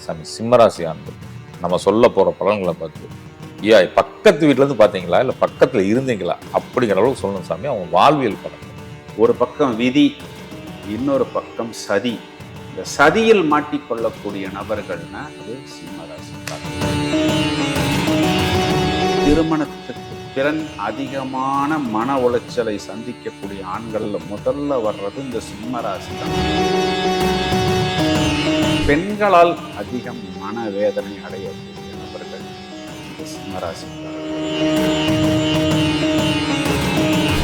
சாமி சிம்மராசி ஆண்கள் நம்ம சொல்ல போற பலன்களை பார்த்து பக்கத்து வீட்டுல இருந்து பாத்தீங்களா இல்ல பக்கத்துல இருந்தீங்களா அப்படிங்கிற அளவுக்கு சொல்லணும் சாமி. அவங்க வாழ்வியல் பலன். ஒரு பக்கம் விதி, இன்னொரு பக்கம் சதி. இந்த சதியில் மாட்டிக்கொள்ளக்கூடிய நபர்கள்னா அது சிம்மராசி. திருமணத்துக்கு பிறன் அதிகமான மன உளைச்சலை சந்திக்கக்கூடிய ஆண்கள்ல முதல்ல வர்றது இந்த சிம்மராசி தான். பெண்களால் அதிகம் மனவேதனை அடையக்கூடிய நபர்கள் இந்த சிம்மராசி.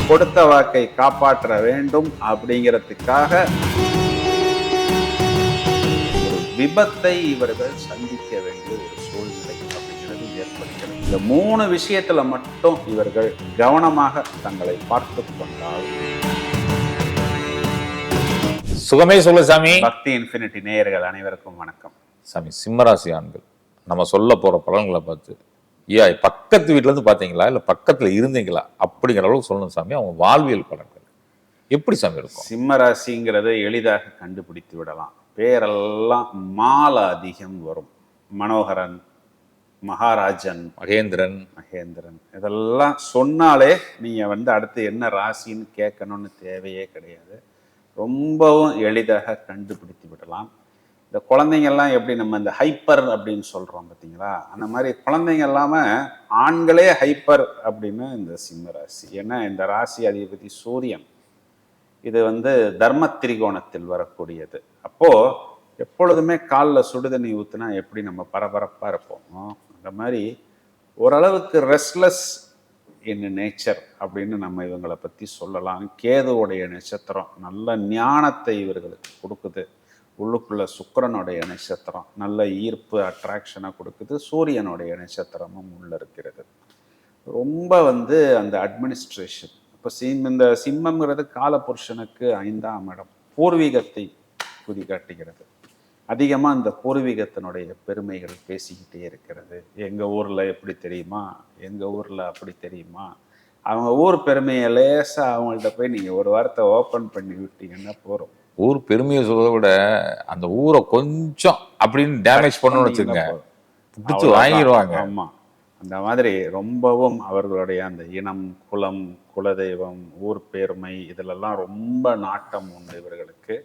கொடுத்த வாக்கை காப்பாற்ற வேண்டும் அப்படிங்கிறதுக்காக ஒரு விபத்தை இவர்கள் சந்திக்க வேண்டிய ஒரு சூழ்நிலை அப்படிங்கிறது ஏற்படுகிறது. இந்த 3 விஷயத்துல மட்டும் இவர்கள் கவனமாக தங்களை பார்த்து கொண்டால். சுகமே சொல்ல சாமி. பக்தி இன்ஃபினிட்டி நேயர்கள் அனைவருக்கும் வணக்கம். சாமி சிம்மராசி ஆண்கள் நம்ம சொல்ல போற பலன்களை பார்த்து பக்கத்து வீட்டுல இருந்து பாத்தீங்களா இல்ல பக்கத்துல இருந்தீங்களா அப்படிங்கிற அளவுக்கு சொல்லணும் சாமி. அவங்க வாழ்வியல் பலன்கள் எப்படி சாமி இருக்கும்? சிம்மராசிங்கிறத எளிதாக கண்டுபிடித்து விடலாம். பேரெல்லாம் மால அதிகம் வரும். மனோகரன், மகாராஜன், மகேந்திரன் இதெல்லாம் சொன்னாலே நீங்க அடுத்து என்ன ராசின்னு கேட்கணும்னு தேவையே கிடையாது. ரொம்பவும் எளிதாக கண்டுபிடித்து விடலாம். இந்த குழந்தைங்கள்லாம் எப்படி நம்ம இந்த ஹைப்பர் அப்படின்னு சொல்றோம் பார்த்தீங்களா, அந்த மாதிரி குழந்தைங்க இல்லாமல் ஆண்களே ஹைப்பர் அப்படின்னு இந்த சிம்ம ராசி. ஏன்னா இந்த ராசி அதிபதி சூரியன். இது தர்ம திரிகோணத்தில் வரக்கூடியது. அப்போ எப்பொழுதுமே காலில் சுடுதண்ணி ஊற்றுனா எப்படி நம்ம பரபரப்பாக இருப்போமோ அந்த மாதிரி ஓரளவுக்கு ரெஸ்ட்லெஸ் இன் நேச்சர் அப்படின்னு நம்ம இவங்களை பற்றி சொல்லலாம். கேதுவுடைய நட்சத்திரம் நல்ல ஞானத்தை இவர்களுக்கு கொடுக்குது. உள்ளுக்குள்ள சுக்கிரனுடைய நட்சத்திரம் நல்ல ஈர்ப்பு அட்ராக்ஷனை கொடுக்குது. சூரியனுடைய நட்சத்திரமும் உள்ள இருக்கிறது. ரொம்ப அந்த அட்மினிஸ்ட்ரேஷன். இப்போ இந்த சிம்மங்கிறது காலபுருஷனுக்கு 5ஆம் இடம். பூர்வீகத்தை குறி காட்டுகிறது. அதிகமாக இந்த பூர்வீகத்தினுடைய பெருமைகள் பேசிக்கிட்டே இருக்கிறது. எங்கள் ஊரில் எப்படி தெரியுமா, எங்கள் ஊரில் அப்படி தெரியுமா, அவங்க ஊர் பெருமையை லேசாக அவங்கள்ட்ட போய் நீங்கள் ஒரு வாரத்தை ஓப்பன் பண்ணி விட்டீங்கன்னா போகிறோம். ஊர் பெருமையை சொல்றதை விட அந்த ஊரை கொஞ்சம் அப்படின்னு டேமேஜ் பண்ணணும்னு வச்சுக்கோங்க, பிடிச்சு வாங்கிடுவாங்க. ஆமா, அந்த மாதிரி ரொம்பவும் அவர்களுடைய அந்த இனம், குலம், குலதெய்வம், ஊர் பெருமை இதிலெல்லாம் ரொம்ப நாட்டம் உண்டு இவர்களுக்கு.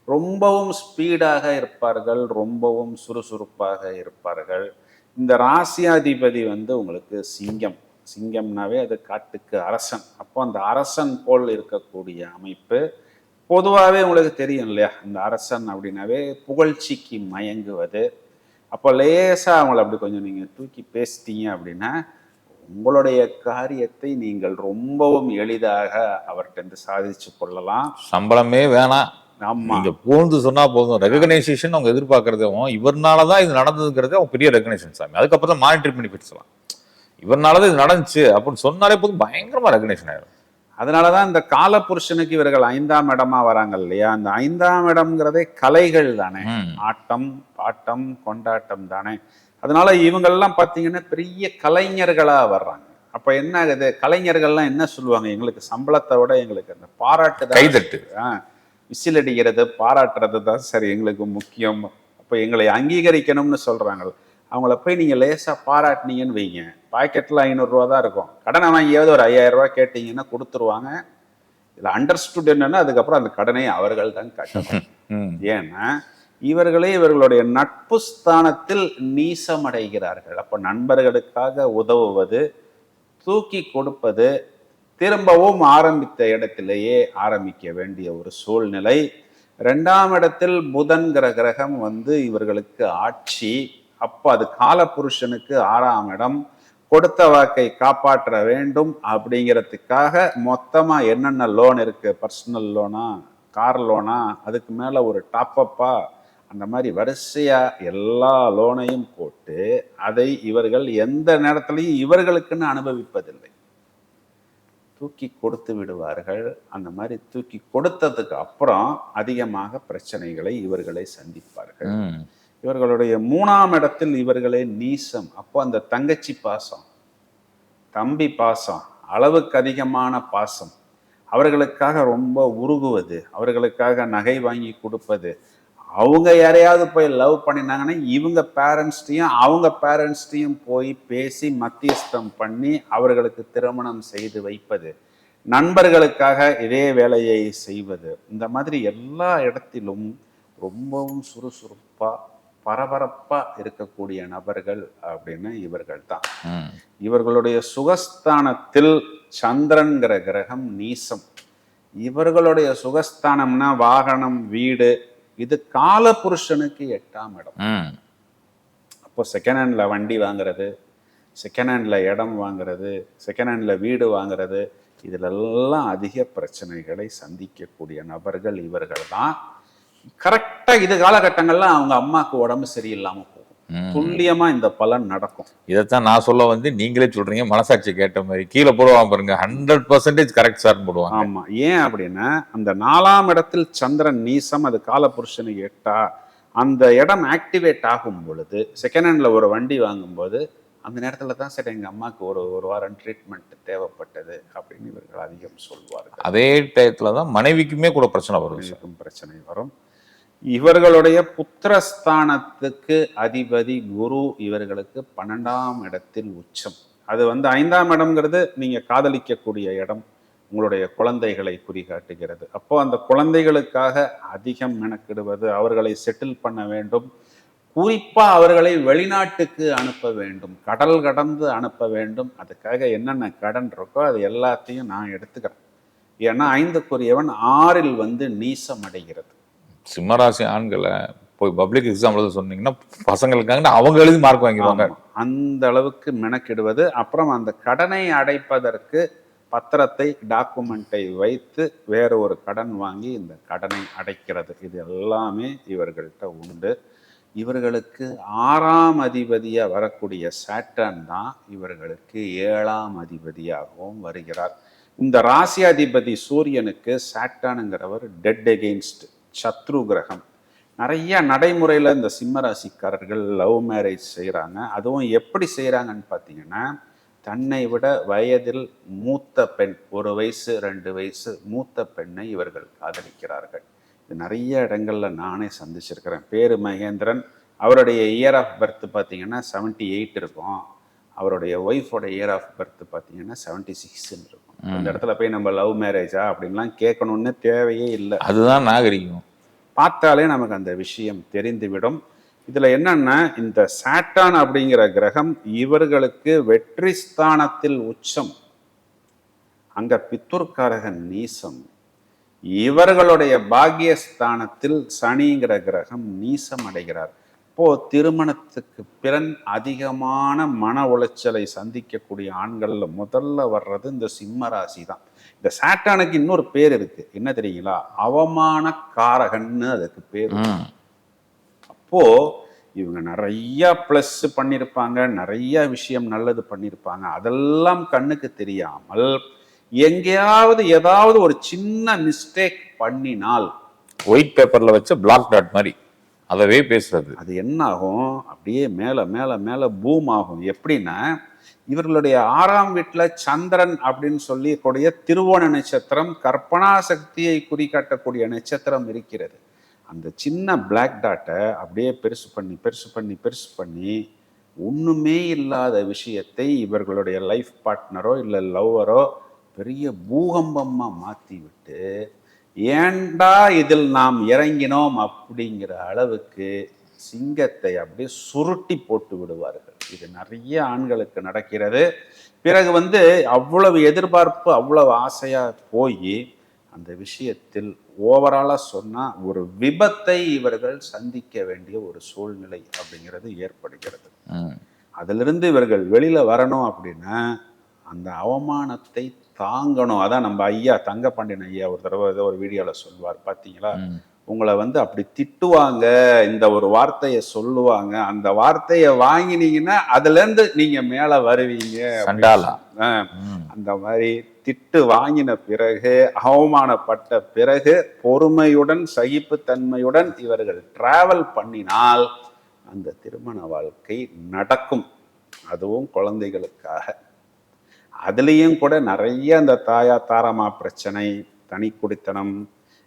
ரொம்பவும் ஸ்பீடாக இருப்பார்கள், ரொம்பவும் சுறுசுறுப்பாக இருப்பார்கள். இந்த ராசியாதிபதி உங்களுக்கு சிங்கம்னாவே அது காட்டுக்கு அரசன். அப்போ அந்த அரசன் போல் இருக்கக்கூடிய அமைப்பு. பொதுவாகவே உங்களுக்கு தெரியும் இல்லையா, இந்த அரசன் அப்படின்னாவே புகழ்ச்சிக்கு மயங்குவது. அப்போ லேசாக அவங்கள அப்படி கொஞ்சம் நீங்கள் தூக்கி பேசிட்டீங்க அப்படின்னா உங்களுடைய காரியத்தை நீங்கள் ரொம்பவும் எளிதாக அவர்கிட்ட சாதிச்சு கொள்ளலாம். சம்பளமே வேணாம், நீங்க பூந்து சொன்னா போதும். ரெகனைசேஷன் அவங்க எதிர்பார்க்கறதும் இவர்னாலதான் இது நடந்ததுங்கிறது அவங்க பெரிய ரெகனைசேஷன் சாமி. அதுக்கப்புறம் தான் மானிட்டரி பெனிஃபிட்ஸ்லாம். இவர்னாலதான் இது நடந்துச்சு அப்படின்னு சொன்னாலே போதும், பயங்கரமா ரெகனைசேஷன் ஆயிடும். அதனாலதான் இந்த காலபுருஷனுக்கு இவர்கள் 5ஆம் இடமா வராங்க இல்லையா. அந்த 5ஆம் இடம்ங்கிறதே கலைகள் தானே, ஆட்டம் பாட்டம் கொண்டாட்டம் தானே. அதனால இவங்கெல்லாம் பார்த்தீங்கன்னா பெரிய கலைஞர்களா வர்றாங்க. அப்ப என்ன ஆகுது, கலைஞர்கள்லாம் என்ன சொல்லுவாங்க, எங்களுக்கு சம்பளத்தை விட எங்களுக்கு அந்த பாராட்டு, கைதட்டு, விசில் அடிக்கிறது, பாராட்டுறது தான் சரி எங்களுக்கு முக்கியம். அப்ப எங்களை அங்கீகரிக்கணும்னு சொல்றாங்க. அவங்கள போய் நீங்க லேசா பாராட்டினீங்கன்னு வைங்க, பாக்கெட்ல 500 ரூபா தான் இருக்கும். கடனை வாங்கியாவது ஒரு 5000 ரூபாய் கேட்டீங்கன்னா கொடுத்துருவாங்க. இதுல அண்டர்ஸ்டுட் என்னன்னா அதுக்கப்புறம் அந்த கடனை அவர்கள் தான் கட்டணும். ஏன்னா இவர்களே இவர்களுடைய நட்பு ஸ்தானத்தில் நீசமடைகிறார்கள். அப்ப நண்பர்களுக்காக உதவுவது, தூக்கி கொடுப்பது திரும்பவும் ஆரம்பித்த இடத்திலேயே ஆரம்பிக்க வேண்டிய ஒரு சூழ்நிலை. 2ஆம் இடத்தில் புதன்கிற கிரகம் இவர்களுக்கு ஆட்சி. அப்போ அது காலபுருஷனுக்கு 6ஆம் இடம். கொடுத்த வாக்கை காப்பாற்ற வேண்டும் அப்படிங்கிறதுக்காக மொத்தமா என்னென்ன லோன் இருக்கு, பர்சனல் லோனா, கார் லோனா, அதுக்கு மேல ஒரு டாப்அப்பா, அந்த மாதிரி வரிசையா எல்லா லோனையும் போட்டு அதை இவர்கள் எந்த நேரத்திலையும் இவர்களுக்குன்னு அனுபவிப்பதில்லை, தூக்கி கொடுத்து விடுவார்கள். அந்த மாதிரி தூக்கி கொடுத்ததுக்கு அப்புறம் அதிகமாக பிரச்சனைகளை இவர்களை சந்திப்பார்கள். இவர்களுடைய 3ஆம் இடத்தில் இவர்களே நீசம். அப்போ அந்த தங்கச்சி பாசம், தம்பி பாசம், அளவுக்கு அதிகமான பாசம், அவர்களுக்காக ரொம்ப உருகுவது, அவர்களுக்காக நகை வாங்கி கொடுப்பது, அவங்க யாரையாவது போய் லவ் பண்ணினாங்கன்னா இவங்க பேரண்ட்ஸ்டையும் அவங்க பேரண்ட்ஸ்டையும் போய் பேசி மத்தியஸ்தம் பண்ணி அவர்களுக்கு திருமணம் செய்து வைப்பது, நண்பர்களுக்காக இதே வேலையை செய்வது, இந்த மாதிரி எல்லா இடத்திலும் ரொம்பவும் சுறுசுறுப்பா பரபரப்பா இருக்கக்கூடிய நபர்கள் அப்படின்னு இவர்கள் தான். இவர்களுடைய சுகஸ்தானத்தில் சந்திரன்கிற கிரகம் நீசம். இவர்களுடைய சுகஸ்தானம்னா வாகனம், வீடு, இது கால புருஷனுக்கு 8ஆம் இடம். அப்போ செகண்ட் ஹேண்ட்ல வண்டி வாங்குறது, செகண்ட் ஹேண்ட்ல இடம் வாங்குறது, செகண்ட் ஹேண்ட்ல வீடு வாங்குறது, இதுல எல்லாம் அதிக பிரச்சனைகளை சந்திக்கக்கூடிய நபர்கள் இவர்கள் தான். கரெக்டா இது காலகட்டங்கள்ல அவங்க அம்மாவுக்கு உடம்பு சரியில்லாம போகும். துல்லியமா இந்த பலன் நடக்கும். இதைத்தான் நான் சொல்ல வந்து நீங்களே சொல்றீங்க, மனசாட்சி கேட்ட மாதிரி கீழே போடுவாங்க பாருங்க, 100% கரெக்ட் சார் போடுவாங்க. ஆமா, ஏன் அப்படின்னா அந்த 4ஆம் இடத்தில் சந்திரன் நீசம், அது காலபுருஷனுக்கு 8ஆ, அந்த இடம் ஆக்டிவேட் ஆகும் பொழுது செகண்ட் ஹேண்ட்ல ஒரு வண்டி வாங்கும்போது அந்த நேரத்துல தான் சரி எங்க அம்மாவுக்கு ஒரு வாரம் ட்ரீட்மெண்ட் தேவைப்பட்டது அப்படின்னு இவர்கள் அதிகம் சொல்வார்கள். அதே டயத்துல தான் மனைவிக்குமே கூட பிரச்சனை வரும். பிரச்சனை வரும். இவர்களுடைய புத்திரஸ்தானத்துக்கு அதிபதி குரு இவர்களுக்கு 12ஆம் இடத்தில் உச்சம். அது வந்து 5ஆம் இடம்ங்கிறது நீங்க காதலிக்கக்கூடிய இடம், உங்களுடைய குழந்தைகளை குறிகாட்டுகிறது. அப்போ அந்த குழந்தைகளுக்காக அதிகம் மெனக்கிடுவது, அவர்களை செட்டில் பண்ண வேண்டும், குறிப்பா அவர்களை வெளிநாட்டுக்கு அனுப்ப வேண்டும், கடல் கடந்து அனுப்ப வேண்டும். அதுக்காக என்னென்ன கடன் இருக்கோ அது எல்லாத்தையும் நான் எடுத்துக்கிறேன். ஏன்னா 5க்குரியவன் 6ல் வந்து நீசம் அடைகிறது. சிம்மராசி ஆண்களை போய் பப்ளிக் எக்ஸாம் எழுத சொன்னீங்கன்னா பசங்களுக்காக அவங்க எழுதி மார்க் வாங்கிடுவாங்க. அந்த அளவுக்கு மெனக்கிடுவது. அப்புறம் அந்த கடனை அடைப்பதற்கு பத்திரத்தை, டாக்குமெண்ட்டை வைத்து வேற ஒரு கடன் வாங்கி இந்த கடனை அடைக்கிறது. இது எல்லாமே இவர்கள்ட்ட உண்டு. இவர்களுக்கு 6ஆம் அதிபதியா வரக்கூடிய சாட்டர்ன் தான் இவர்களுக்கு 7ஆம் அதிபதியாகவும் வருகிறார். இந்த ராசியாதிபதி சூரியனுக்கு சாட்டர்னுங்கிறவர் டெட் எகெயின்ஸ்ட், சத்ரு கிரகம். நிறைய நடைமுறையில் இந்த சிம்மராசிக்காரர்கள் லவ் மேரேஜ் செய்கிறாங்க. அதுவும் எப்படி செய்கிறாங்கன்னு பார்த்தீங்கன்னா, தன்னை விட வயதில் மூத்த பெண், 1 வயசு 2 வயசு மூத்த பெண்ணை இவர்கள் காதலிக்கிறார்கள். இது நிறைய இடங்கள்ல நானே சந்திச்சிருக்கிறேன். பேரு மகேந்திரன், அவருடைய இயர் ஆஃப் பர்த் பார்த்தீங்கன்னா 78 இருக்கும். அவருடைய ஒய்ஃபோட இயர் ஆஃப் பர்த் பார்த்தீங்கன்னா 76 இருக்கும். அந்த இடத்துல போய் நம்ம லவ் மேரேஜா அப்படின்லாம் கேட்கணும்னு தேவையே இல்லை. அதுதான் நாகரிகம். பார்த்தாலே நமக்கு அந்த விஷயம் தெரிந்துவிடும். இதுல என்னன்னா, இந்த சாட்டான் அப்படிங்கிற கிரகம் இவர்களுக்கு வெற்றி ஸ்தானத்தில் உச்சம், அங்க பித்துர்காரகன் நீசம். இவர்களுடைய பாக்கியஸ்தானத்தில் சனிங்கிற கிரகம் நீசம் அடைகிறார். இப்போ திருமணத்துக்கு பிறன் அதிகமான மன உளைச்சலை சந்திக்கக்கூடிய ஆண்கள்ல முதல்ல வர்றது இந்த சிம்ம ராசி தான். இந்த சாட்டானுக்கு இன்னொரு பேர் இருக்கு, என்ன தெரியுங்களா? அவமான காரகன்னு அதுக்கு பேர். அப்போ இவங்க நிறைய பிளஸ் பண்ணியிருப்பாங்க, நிறைய விஷயம் நல்லது பண்ணியிருப்பாங்க. அதெல்லாம் கண்ணுக்கு தெரியாமல் எங்கேயாவது ஏதாவது ஒரு சின்ன மிஸ்டேக் பண்ணினால் ஒயிட் பேப்பர்ல வச்ச பிளாக் டாட் மாதிரி அதவே பேசுறது, அது என்ன ஆகும்? அப்படியே மேல மேல மேல பூம் ஆகும். எப்படின்னா, இவர்களுடைய 6ஆம் வீட்டுல சந்திரன் அப்படின்னு சொல்லி கூடிய திருவோண நட்சத்திரம், கற்பனா சக்தியை குறிகாட்டக்கூடிய நட்சத்திரம் இருக்கிறது. அந்த சின்ன பிளாக் டாட்டை அப்படியே பெருசு பண்ணி பெருசு பண்ணி பெருசு பண்ணி ஒண்ணுமே இல்லாத விஷயத்தை இவர்களுடைய லைஃப் பார்ட்னரோ இல்லை லவ்வரோ பெரிய பூகம்பமா மாற்றி விட்டு, ஏண்டா இதில் நாம் இறங்கினோம் அப்படிங்கிற அளவுக்கு சிங்கத்தை அப்படியே சுருட்டி போட்டு விடுவார்கள். இது நிறைய ஆண்களுக்கு நடக்கிறது. பிறகு வந்து அவ்வளவு எதிர்பார்ப்பு, அவ்வளவு ஆசையா போய் அந்த விஷயத்தில் ஓவராலா சொன்னா ஒரு விபத்தை இவர்கள் சந்திக்க வேண்டிய ஒரு சூழ்நிலை அப்படிங்கிறது ஏற்படுகிறது. அதிலிருந்து இவர்கள் வெளியில வரணும் அப்படின்னா அந்த அவமானத்தை தாங்கணும். அதான் நம்ம ஐயா தங்கப்பாண்டியன் ஐயா ஒரு தடவை ஏதோ ஒரு வீடியோல சொல்வார், பார்த்தீங்களா? உங்களை வந்து அப்படி திட்டுவாங்க, இந்த ஒரு வார்த்தையை சொல்லுவாங்க, அந்த வார்த்தையை வாங்கினீங்கன்னா அதுல இருந்து நீங்க மேல வருவீங்க. அந்த மாதிரி திட்டு வாங்கின பிறகு, அவமானப்பட்ட பிறகு பொறுமையுடன் சகிப்புத்தன்மையுடன் இவர்கள் டிராவல் பண்ணினால் அந்த திருமண வாழ்க்கை நடக்கும். அதுவும் குழந்தைகளுக்காக. அதுலேயும் கூட நிறைய அந்த தாரமா பிரச்சனை, தனி குடித்தனம்,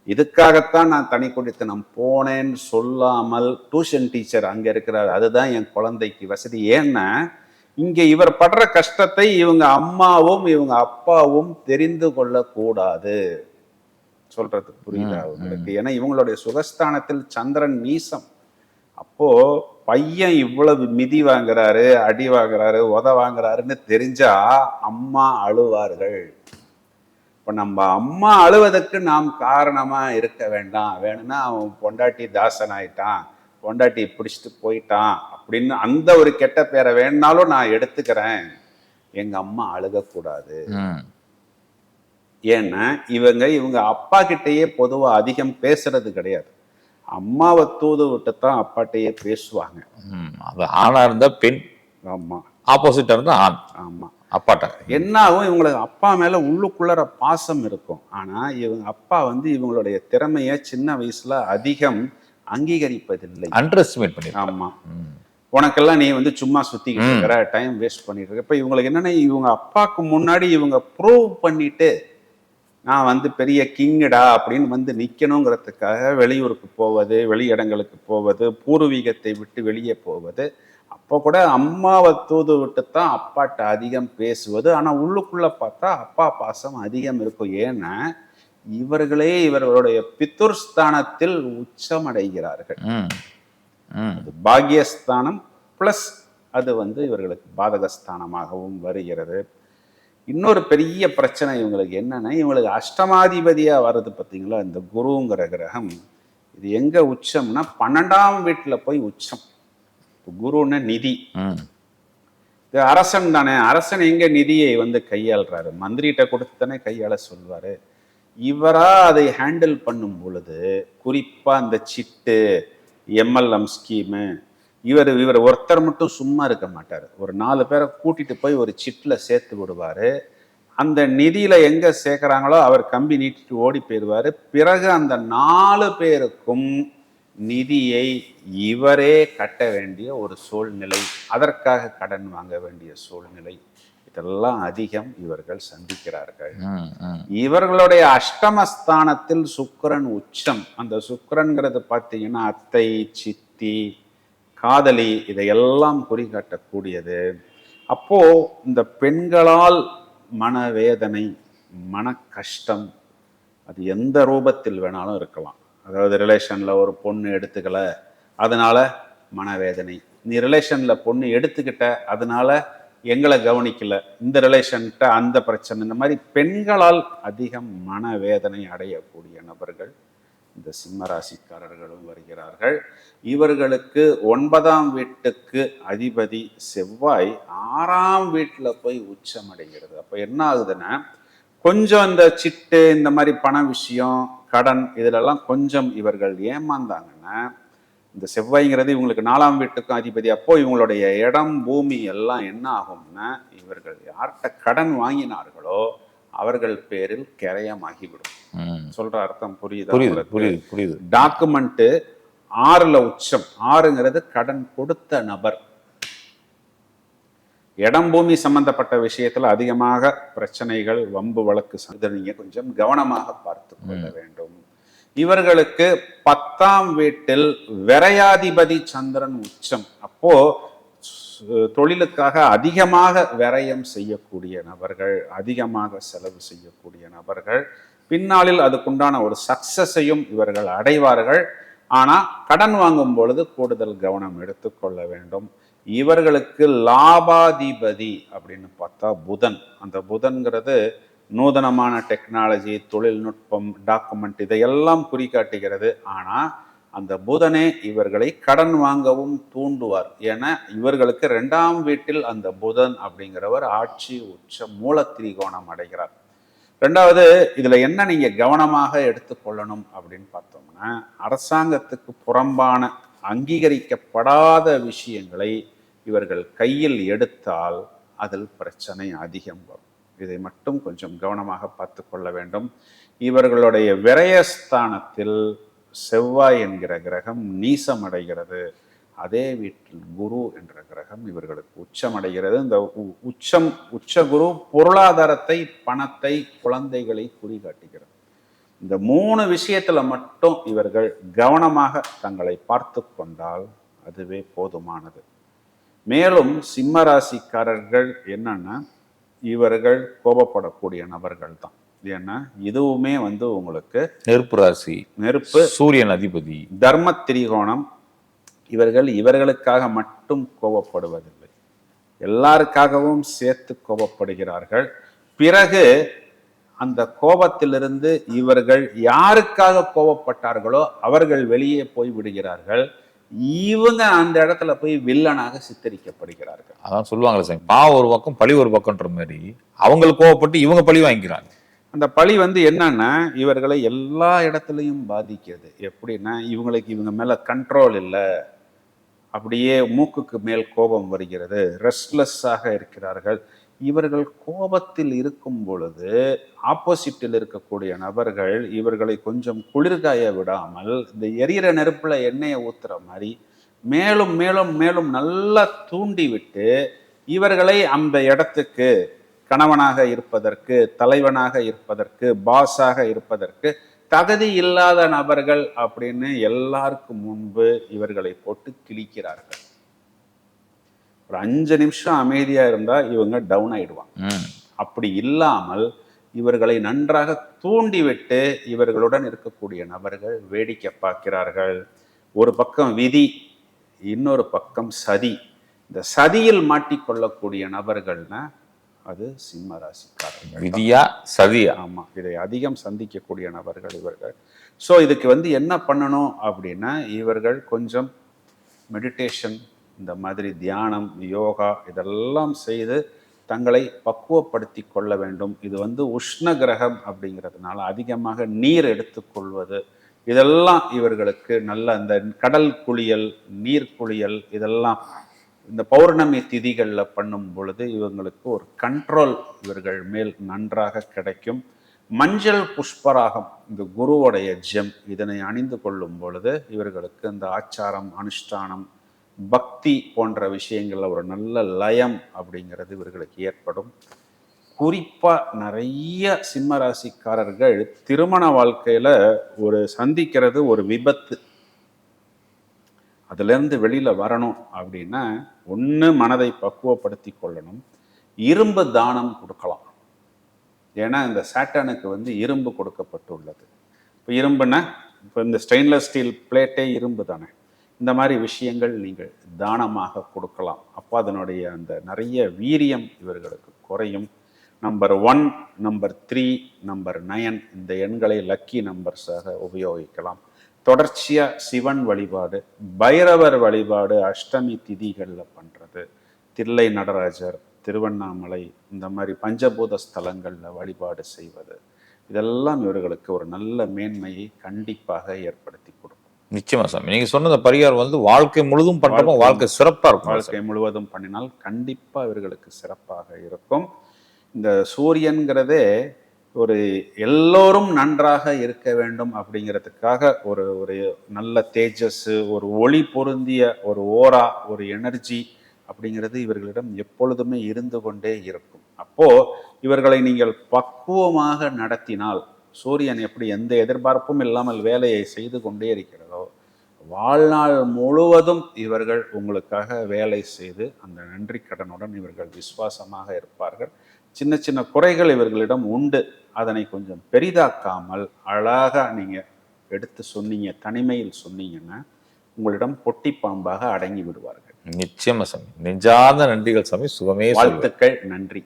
இதுக்காகத்தான் நான் தனி குடித்தனம் போனேன்னு சொல்லாமல் டியூஷன் டீச்சர் அங்க இருக்கிறார், அதுதான் என் குழந்தைக்கு வசதி. ஏன்னா இங்க இவர் படுற கஷ்டத்தை இவங்க அம்மாவும் இவங்க அப்பாவும் தெரிந்து கொள்ளக்கூடாது. சொல்றது புரியுதா உங்களுக்கு? ஏன்னா இவங்களுடைய சுகஸ்தானத்தில் சந்திரன் நீசம். அப்போ பையன் இவ்வளவு மிதி வாங்குறாரு, அடி வாங்குறாரு, உத வாங்குறாருன்னு தெரிஞ்சா அம்மா அழுவார்கள். இப்ப நம்ம அம்மா அழுவதற்கு நாம் காரணமா இருக்க வேண்டாம். வேணும்னா அவன் பொண்டாட்டி தாசன் ஆயிட்டான், பொண்டாட்டி பிடிச்சிட்டு போயிட்டான் அப்படின்னு அந்த ஒரு கெட்ட பேரை வேணாலும் நான் எடுத்துக்கிறேன். எங்க அம்மா அழுகக்கூடாது. ஏன்னா இவங்க அப்பா கிட்டேயே பொதுவா அதிகம் பேசுறது கிடையாது. அம்மாவை தூது விட்டுத்தான் அப்பாட்டையே பேசுவாங்க. அது ஆணா இருந்தா பெண், ஆமா, ஆப்போசிட்டா இருந்தா ஆண். ஆமா, அப்பாட்ட என்ன ஆகும், இவங்களுக்கு அப்பா மேல உள்ளுக்குள்ளற பாசம் இருக்கும். ஆனா இவங்க அப்பா இவங்களுடைய திறமைய சின்ன வயசுல அதிகம் அங்கீகரிப்பதில்லை, அண்டர் எஸ்டிமேட் பண்ணி. ஆமா, உனக்கெல்லாம் நீ சும்மா சுத்திக்கிட்டு இருக்கிற, டைம் வேஸ்ட் பண்ணிட்டு இருக்க. இப்ப இவங்களுக்கு என்னன்னா, இவங்க அப்பாவுக்கு முன்னாடி இவங்க ப்ரூவ் பண்ணிட்டு நான் பெரிய கிங்கடா அப்படின்னு நிக்கணுங்கிறதுக்காக வெளியூருக்கு போவது, வெளி இடங்களுக்கு போவது, பூர்வீகத்தை விட்டு வெளியே போவது. அப்போ கூட அம்மாவை தூது விட்டுத்தான் அப்பாட்ட அதிகம் பேசுவது. ஆனா உள்ளுக்குள்ள பார்த்தா அப்பா பாசம் அதிகம் இருக்கும். ஏன்னா இவர்களே இவர்களுடைய பித்துர்ஸ்தானத்தில் உச்சமடைகிறார்கள். அது பாக்யஸ்தானம் பிளஸ் அது இவர்களுக்கு பாதகஸ்தானமாகவும் வருகிறது. இன்னொரு பெரிய பிரச்சனை இவங்களுக்கு என்னன்னா, இவங்களுக்கு அஷ்டமாதிபதியா வர்றது பார்த்தீங்களா, இந்த குருங்கிற கிரகம். இது எங்க உச்சம்னா 12ஆம் வீட்டுல போய் உச்சம். குருன்னு நிதி, இது அரசன் தானே. அரசன் எங்க நிதியை கையாளுறாரு? மந்திரிகிட்ட கொடுத்து தானே கையாள சொல்வாரு. இவரா அதை ஹேண்டில் பண்ணும் பொழுது, குறிப்பா இந்த சிட்டு, MLM ஸ்கீமு, இவர் ஒருத்தர் மட்டும் சும்மா இருக்க மாட்டார். ஒரு 4 பேரை கூட்டிட்டு போய் ஒரு சிட்ல சேர்த்து விடுவாரு. அந்த நிதியில எங்க சேர்க்கிறாங்களோ அவர் கம்பி நீட்டிட்டு ஓடி போயிடுவாரு. பிறகு அந்த 4 பேருக்கும் நிதியை இவரே கட்ட வேண்டிய ஒரு சூழ்நிலை, அதற்காக கடன் வாங்க வேண்டிய சூழ்நிலை, இதெல்லாம் அதிகம் இவர்கள் சந்திக்கிறார்கள். இவர்களுடைய அஷ்டமஸ்தானத்தில் சுக்கிரன் உச்சம். அந்த சுக்கிரன்கிறது பார்த்தீங்கன்னா அத்தை, சித்தி, காதலி, இதையெல்லாம் குறிகாட்டக்கூடியது. அப்போ இந்த பெண்களால் மனவேதனை, மன கஷ்டம், அது எந்த ரூபத்தில் வேணாலும் இருக்கலாம். அதாவது ரிலேஷன்ல ஒரு பொண்ணு எடுத்துக்கல, அதனால மனவேதனை. நீ ரிலேஷன்ல பொண்ணு எடுத்துக்கிட்ட, அதனால எங்களை கவனிக்கல, இந்த ரிலேஷன்கிட்ட அந்த பிரச்சனை. இந்த மாதிரி பெண்களால் அதிகம் மனவேதனை அடையக்கூடிய நபர்கள் இந்த சிம்ம ராசிக்காரர்களும் வருகிறார்கள். இவர்களுக்கு 9ஆம் வீட்டுக்கு அதிபதி செவ்வாய் 6ஆம் வீட்டுல போய் உச்சமடைகிறது. அப்ப என்ன ஆகுதுன்னா, கொஞ்சம் இந்த சிட்டு, இந்த மாதிரி பண விஷயம், கடன், இதுலெல்லாம் கொஞ்சம் இவர்கள் ஏமாந்தாங்கன்னா, இந்த செவ்வாய்ங்கிறது இவங்களுக்கு 4ஆம் வீட்டுக்கும் அதிபதி. அப்போ இவங்களுடைய இடம், பூமி எல்லாம் என்ன ஆகும்னா, இவர்கள் யார்கிட்ட கடன் வாங்கினார்களோ அவர்கள் பேரில் கிரயமாகிவிடும். சொல்ற அர்த்தம் புரியுதா? புரியுது. டாக்குமெண்ட் 6ல உச்சம். 6ங்கிறது கடன் கொடுத்த நபர். இடம் பூமி சம்பந்தப்பட்ட விஷயத்துல அதிகமாக பிரச்சனைகள், வம்பு வழக்கு, நீங்க கொஞ்சம் கவனமாக பார்த்து கொள்ள வேண்டும். இவர்களுக்கு 10ஆம் வீட்டில் விரையாதிபதி சந்திரன் உச்சம். அப்போ தொழிலுக்காக அதிகமாக விரயம் செய்யக்கூடிய நபர்கள், அதிகமாக செலவு செய்யக்கூடிய நபர்கள், பின்னாளில் அதுக்குண்டான ஒரு சக்சஸையும் இவர்கள் அடைவார்கள். ஆனா கடன் வாங்கும் பொழுது கூடுதல் கவனம் எடுத்துக்கொள்ள வேண்டும். இவர்களுக்கு லாபாதிபதி அப்படின்னு பார்த்தா புதன். அந்த புதன்கிறது நூதனமான டெக்னாலஜி, தொழில்நுட்பம், டாக்குமெண்ட், இதையெல்லாம் குறிகாட்டுகிறது. ஆனா அந்த புதனே இவர்களை கடன் வாங்கவும் தூண்டுவார். ஏன்னா இவர்களுக்கு 2ஆம் வீட்டில் அந்த புதன் அப்படிங்கிறவர் ஆட்சி உச்ச மூல திரிகோணம் அடைகிறார். 2வது இதுல என்ன நீங்க கவனமாக எடுத்துக்கொள்ளணும் அப்படின்னு பார்த்தோம்னா, அரசாங்கத்துக்கு புறம்பான அங்கீகரிக்கப்படாத விஷயங்களை இவர்கள் கையில் எடுத்தால் அதில் பிரச்சனை அதிகம் வரும். இதை மட்டும் கொஞ்சம் கவனமாக பார்த்து கொள்ள வேண்டும். இவர்களுடைய விரயஸ்தானத்தில் செவ்வாய் என்கிற கிரகம் நீசம் அடைகிறது. அதே வீட்டில் குரு என்ற கிரகம் இவர்களுக்கு உச்சமடைகிறது. இந்த உச்ச குரு பொருளாதாரத்தை, பணத்தை, குழந்தைகளை குறிகாட்டுகிறது. இந்த 3 விஷயத்துல மட்டும் இவர்கள் கவனமாக தங்களை பார்த்து கொண்டால் அதுவே போதுமானது. மேலும் சிம்ம ராசிக்காரர்கள் என்னன்னா, இவர்கள் கோபப்படக்கூடிய நபர்கள் தான். ஏன்னா இதுவுமே உங்களுக்கு நெருப்பு ராசி, நெருப்பு, சூரியன் அதிபதி, தர்ம திரிகோணம். இவர்களுக்காக மட்டும் கோபப்படுவதில்லை, எல்லாருக்காகவும் சேர்த்து கோபப்படுகிறார்கள். பிறகு அந்த கோபத்திலிருந்து இவர்கள் யாருக்காக கோபப்பட்டார்களோ அவர்கள் வெளியே போய் விடுகிறார்கள். இவங்க அந்த இடத்துல போய் வில்லனாக சித்தரிக்கப்படுகிறார்கள். அதான் சொல்லுவாங்களே சார், பாவம் ஒரு பக்கம் பழி ஒரு பக்கம்ன்ற மாதிரி அவங்களுக்கு கோவப்பட்டு இவங்க பழி வாங்கிக்கிறாங்க. அந்த பழி என்னன்னா இவர்களை எல்லா இடத்துலையும் பாதிக்கிறது. எப்படின்னா இவங்க மேல கண்ட்ரோல் இல்லை, அப்படியே மூக்குக்கு மேல் கோபம் வருகிறது, ரெஸ்ட்லெஸ்ஸாக இருக்கிறார்கள். இவர்கள் கோபத்தில் இருக்கும் பொழுது ஆப்போசிட்டில் இருக்கக்கூடிய நபர்கள் இவர்களை கொஞ்சம் குளிர்காய விடாமல் இந்த எரியிற நெருப்புல எண்ணெயை ஊத்துற மாதிரி மேலும் மேலும் மேலும் நல்லா தூண்டி விட்டு இவர்களை அந்த இடத்துக்கு கணவனாக இருப்பதற்கு, தலைவனாக இருப்பதற்கு, பாஸாக இருப்பதற்கு தகுதி இல்லாத நபர்கள் அப்படின்னு எல்லாருக்கும் முன்பு இவர்களை போட்டு கிழிக்கிறார்கள். ஒரு 5 நிமிஷம் அமைதியா இருந்தா இவங்க டவுன் ஆயிடுவாங்க. அப்படி இல்லாமல் இவர்களை நன்றாக தூண்டிவிட்டு இவர்களுடன் இருக்கக்கூடிய நபர்கள் வேடிக்கை பார்க்கிறார்கள். ஒரு பக்கம் விதி, இன்னொரு பக்கம் சதி. இந்த சதியில் மாட்டிக்கொள்ளக்கூடிய நபர்கள்னா அது சிம்ம ராசிக்காரர்கள். விதியா சதியா? ஆமா, இதை அதிகம் சந்திக்கக்கூடிய நபர்கள் இவர்கள். ஸோ இதுக்கு என்ன பண்ணணும் அப்படின்னா, இவர்கள் கொஞ்சம் மெடிடேஷன், இந்த மாதிரி தியானம், யோகா இதெல்லாம் செய்து தங்களை பக்குவப்படுத்தி கொள்ள வேண்டும். இது உஷ்ண கிரகம் அப்படிங்கிறதுனால அதிகமாக நீர் எடுத்துக்கொள்வது, இதெல்லாம் இவர்களுக்கு நல்ல அந்த கடல் குளியல், நீர் குளியல், இதெல்லாம் இந்த பௌர்ணமி திதிகளில் பண்ணும் பொழுது இவங்களுக்கு ஒரு கண்ட்ரோல் இவர்கள் மேல் நன்றாக கிடைக்கும். மஞ்சள் புஷ்பராகம், இந்த குருவுடைய ஜெம், இதனை அணிந்து கொள்ளும் பொழுது இவர்களுக்கு இந்த ஆச்சாரம், அனுஷ்டானம், பக்தி போன்ற விஷயங்கள்ல ஒரு நல்ல லயம் அப்படிங்கிறது இவர்களுக்கு ஏற்படும். குறிப்பா நிறைய சிம்ம ராசிக்காரர்கள் திருமண வாழ்க்கையில சந்திக்கிறது ஒரு விபத்து. அதுல இருந்து வெளியில வரணும் அப்படின்னா ஒண்ணு மனதை பக்குவப்படுத்தி கொள்ளணும், இரும்பு தானம் கொடுக்கலாம். ஏன்னா இந்த சாட்டனுக்கு இரும்பு கொடுக்கப்பட்டுள்ளது. இப்போ இரும்புன்னா இப்போ இந்த ஸ்டெயின்லெஸ் ஸ்டீல் பிளேட்டே இரும்பு தானே. இந்த மாதிரி விஷயங்கள் நீங்கள் தானமாக கொடுக்கலாம். அப்போ அதனுடைய அந்த நிறைய வீரியம் இவர்களுக்கு குறையும். நம்பர் 1, நம்பர் 3, நம்பர் 9 இந்த எண்களை லக்கி நம்பர்ஸாக உபயோகிக்கலாம். தொடர்ச்சியா சிவன் வழிபாடு, பைரவர் வழிபாடு அஷ்டமி திதிகளில் பண்றது, தில்லை நடராஜர், திருவண்ணாமலை, இந்த மாதிரி பஞ்சபூத ஸ்தலங்களில் வழிபாடு செய்வது, இதெல்லாம் இவர்களுக்கு ஒரு நல்ல மேன்மையை கண்டிப்பாக ஏற்படுத்தி கொடுக்கும். நிச்சயமா சாமி, நீங்க சொன்ன பரிகாரம் வாழ்க்கை முழுதும் பண்றப்போ வாழ்க்கை சிறப்பா இருக்கும். வாழ்க்கை முழுவதும் பண்ணினால் கண்டிப்பா இவர்களுக்கு சிறப்பாக இருக்கும். இந்த சூரியன்கிறதே எல்லோரும் நன்றாக இருக்க வேண்டும் அப்படிங்கிறதுக்காக ஒரு நல்ல தேஜஸ், ஒரு ஒளி பொருந்திய ஒரு ஓரா, ஒரு எனர்ஜி அப்படிங்கிறது இவர்களிடம் எப்பொழுதுமே இருந்து கொண்டே இருக்கும். அப்போ இவர்களை நீங்கள் பக்குவமாக நடத்தினால், சூரியன் எப்படி எந்த எதிர்பார்ப்பும் இல்லாமல் வேலையை செய்து கொண்டே இருக்கிறதோ, வாழ்நாள் முழுவதும் இவர்கள் உங்களுக்காக வேலை செய்து அந்த நன்றி கடனுடன் இவர்கள் விசுவாசமாக இருப்பார்கள். சின்ன சின்ன குறைகள் இவர்களிடம் உண்டு, அதனை கொஞ்சம் பெரிதாக்காமல் அழகாக நீங்க எடுத்து சொன்னீங்க, தனிமையில் சொன்னீங்கன்னா உங்களிடம் பொட்டி பாம்பாக அடங்கி விடுவார்கள். நிச்சயமா சாமி, நெஞ்சார்ந்த நன்றிகள் சாமி. சுகமே வாழ்த்துக்கள். நன்றி.